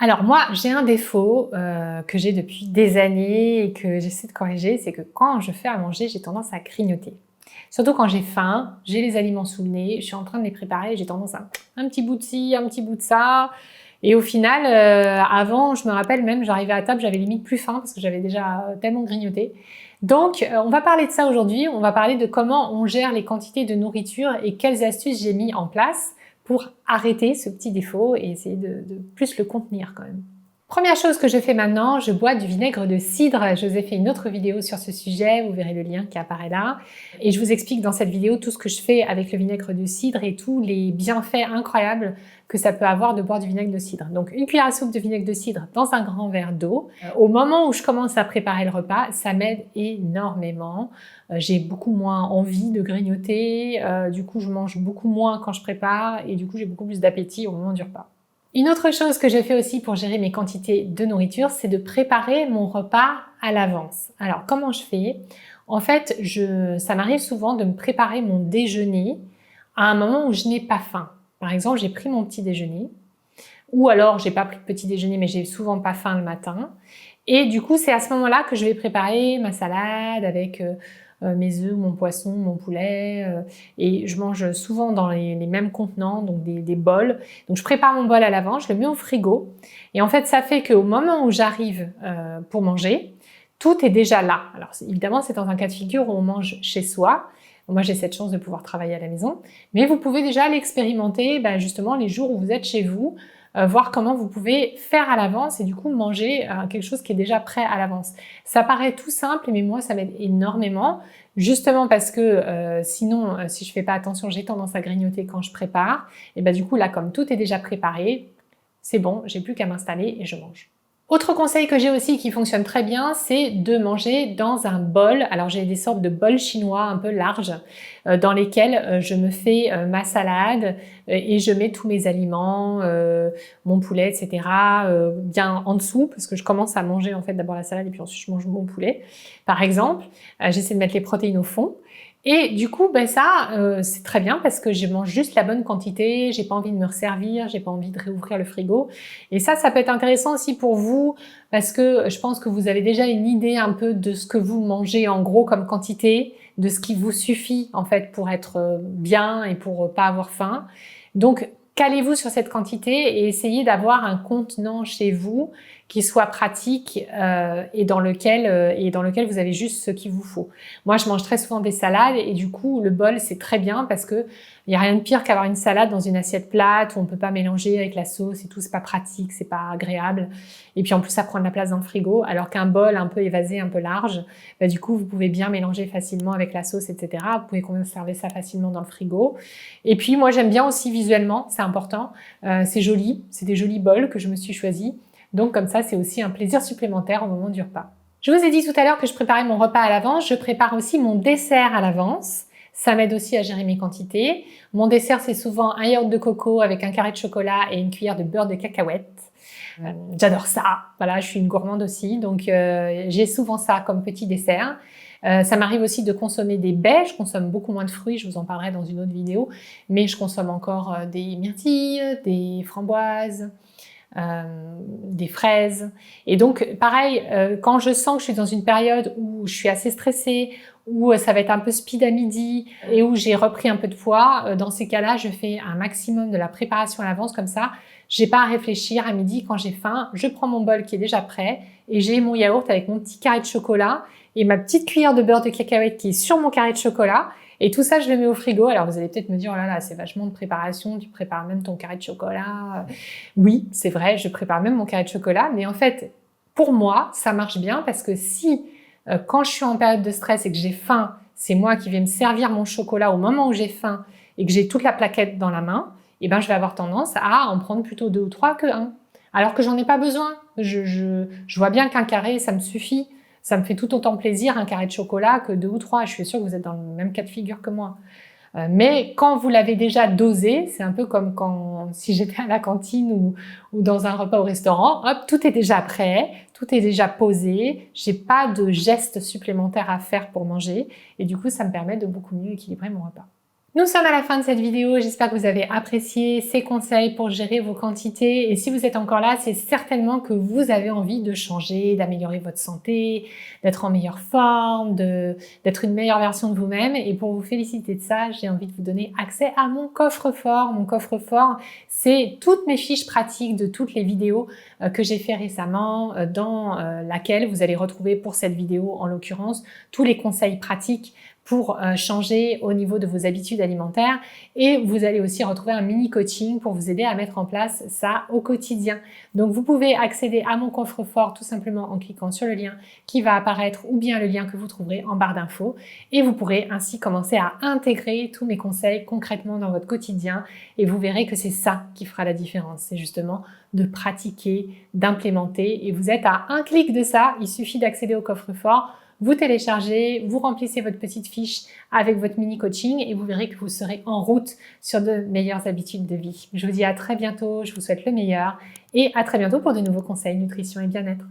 Alors moi, j'ai un défaut que j'ai depuis des années et que j'essaie de corriger, c'est que quand je fais à manger, j'ai tendance à grignoter. Surtout quand j'ai faim, j'ai les aliments sous le nez, je suis en train de les préparer, j'ai tendance à un petit bout de ci, un petit bout de ça. Et au final, avant, je me rappelle même, j'arrivais à table, j'avais limite plus faim parce que j'avais déjà tellement grignoté. Donc, on va parler de ça aujourd'hui. On va parler de comment on gère les quantités de nourriture et quelles astuces j'ai mis en place pour arrêter ce petit défaut et essayer de plus le contenir quand même. Première chose que je fais maintenant, je bois du vinaigre de cidre. Je vous ai fait une autre vidéo sur ce sujet, vous verrez le lien qui apparaît là. Et je vous explique dans cette vidéo tout ce que je fais avec le vinaigre de cidre et tous les bienfaits incroyables que ça peut avoir de boire du vinaigre de cidre. Donc une cuillère à soupe de vinaigre de cidre dans un grand verre d'eau. Au moment où je commence à préparer le repas, ça m'aide énormément. J'ai beaucoup moins envie de grignoter, du coup je mange beaucoup moins quand je prépare et du coup j'ai beaucoup plus d'appétit au moment du repas. Une autre chose que je fais aussi pour gérer mes quantités de nourriture, c'est de préparer mon repas à l'avance. Alors, comment je fais? En fait, ça m'arrive souvent de me préparer mon déjeuner à un moment où je n'ai pas faim. Par exemple, j'ai pris mon petit déjeuner, ou alors j'ai pas pris de petit déjeuner, mais j'ai souvent pas faim le matin. Et du coup, c'est à ce moment-là que je vais préparer ma salade avec mes œufs, mon poisson, mon poulet. Et je mange souvent dans les mêmes contenants, donc des bols. Donc je prépare mon bol à l'avance, je le mets au frigo. Et en fait, ça fait qu'au moment où j'arrive pour manger, tout est déjà là. Alors évidemment, c'est dans un cas de figure où on mange chez soi. Moi, j'ai cette chance de pouvoir travailler à la maison. Mais vous pouvez déjà l'expérimenter justement les jours où vous êtes chez vous, voir comment vous pouvez faire à l'avance et du coup manger quelque chose qui est déjà prêt à l'avance. Ça paraît tout simple, mais moi, ça m'aide énormément, justement parce que sinon, si je fais pas attention, j'ai tendance à grignoter quand je prépare. Et du coup, là, comme tout est déjà préparé, c'est bon, j'ai plus qu'à m'installer et je mange. Autre conseil que j'ai aussi qui fonctionne très bien, c'est de manger dans un bol. Alors j'ai des sortes de bols chinois un peu larges dans lesquels je me fais ma salade et je mets tous mes aliments, mon poulet, etc. Bien en dessous parce que je commence à manger en fait d'abord la salade et puis ensuite je mange mon poulet. Par exemple, j'essaie de mettre les protéines au fond. Et du coup, c'est très bien parce que je mange juste la bonne quantité, j'ai pas envie de me resservir, j'ai pas envie de réouvrir le frigo. Et ça peut être intéressant aussi pour vous parce que je pense que vous avez déjà une idée un peu de ce que vous mangez en gros comme quantité, de ce qui vous suffit en fait pour être bien et pour pas avoir faim. Donc, calez-vous sur cette quantité et essayez d'avoir un contenant chez vous qui soit pratique et dans lequel vous avez juste ce qu'il vous faut. Moi, je mange très souvent des salades et du coup, le bol, c'est très bien parce que il y a rien de pire qu'avoir une salade dans une assiette plate où on peut pas mélanger avec la sauce et tout, c'est pas pratique, c'est pas agréable. Et puis en plus, ça prend de la place dans le frigo, alors qu'un bol un peu évasé, un peu large, du coup, vous pouvez bien mélanger facilement avec la sauce, etc. Vous pouvez conserver ça facilement dans le frigo. Et puis, moi, j'aime bien aussi visuellement, c'est important. C'est joli, c'est des jolis bols que je me suis choisis. Donc comme ça, c'est aussi un plaisir supplémentaire au moment du repas. Je vous ai dit tout à l'heure que je préparais mon repas à l'avance. Je prépare aussi mon dessert à l'avance. Ça m'aide aussi à gérer mes quantités. Mon dessert, c'est souvent un yaourt de coco avec un carré de chocolat et une cuillère de beurre de cacahuète. J'adore ça. Voilà, je suis une gourmande aussi. Donc j'ai souvent ça comme petit dessert. Ça m'arrive aussi de consommer des baies. Je consomme beaucoup moins de fruits, je vous en parlerai dans une autre vidéo. Mais je consomme encore des myrtilles, des framboises, des fraises. Et donc, pareil, quand je sens que je suis dans une période où je suis assez stressée, où ça va être un peu speed à midi et où j'ai repris un peu de poids, dans ces cas-là, je fais un maximum de la préparation à l'avance comme ça. J'ai pas à réfléchir à midi quand j'ai faim. Je prends mon bol qui est déjà prêt et j'ai mon yaourt avec mon petit carré de chocolat et ma petite cuillère de beurre de cacahuète qui est sur mon carré de chocolat. Et tout ça, je le mets au frigo. Alors, vous allez peut-être me dire, oh là là, c'est vachement de préparation, tu prépares même ton carré de chocolat. Oui, c'est vrai, je prépare même mon carré de chocolat. Mais en fait, pour moi, ça marche bien parce que si, quand je suis en période de stress et que j'ai faim, c'est moi qui vais me servir mon chocolat au moment où j'ai faim et que j'ai toute la plaquette dans la main, je vais avoir tendance à en prendre plutôt 2 ou 3 que 1. Alors que j'en ai pas besoin. Je vois bien qu'un carré, ça me suffit. Ça me fait tout autant plaisir un carré de chocolat que 2 ou 3. Je suis sûre que vous êtes dans le même cas de figure que moi. Mais quand vous l'avez déjà dosé, c'est un peu comme si j'étais à la cantine ou dans un repas au restaurant, hop, tout est déjà prêt, tout est déjà posé, j'ai pas de gestes supplémentaires à faire pour manger et du coup, ça me permet de beaucoup mieux équilibrer mon repas. Nous sommes à la fin de cette vidéo, j'espère que vous avez apprécié ces conseils pour gérer vos quantités et si vous êtes encore là, c'est certainement que vous avez envie de changer, d'améliorer votre santé, d'être en meilleure forme, d'être une meilleure version de vous-même et pour vous féliciter de ça, j'ai envie de vous donner accès à mon coffre-fort. Mon coffre-fort, c'est toutes mes fiches pratiques de toutes les vidéos que j'ai fait récemment dans laquelle vous allez retrouver pour cette vidéo en l'occurrence tous les conseils pratiques pour changer au niveau de vos habitudes alimentaires et vous allez aussi retrouver un mini coaching pour vous aider à mettre en place ça au quotidien. Donc vous pouvez accéder à mon coffre-fort tout simplement en cliquant sur le lien qui va apparaître ou bien le lien que vous trouverez en barre d'infos et vous pourrez ainsi commencer à intégrer tous mes conseils concrètement dans votre quotidien et vous verrez que c'est ça qui fera la différence. C'est justement de pratiquer, d'implémenter et vous êtes à un clic de ça, il suffit d'accéder au coffre-fort. Vous téléchargez, vous remplissez votre petite fiche avec votre mini coaching et vous verrez que vous serez en route sur de meilleures habitudes de vie. Je vous dis à très bientôt, je vous souhaite le meilleur et à très bientôt pour de nouveaux conseils nutrition et bien-être.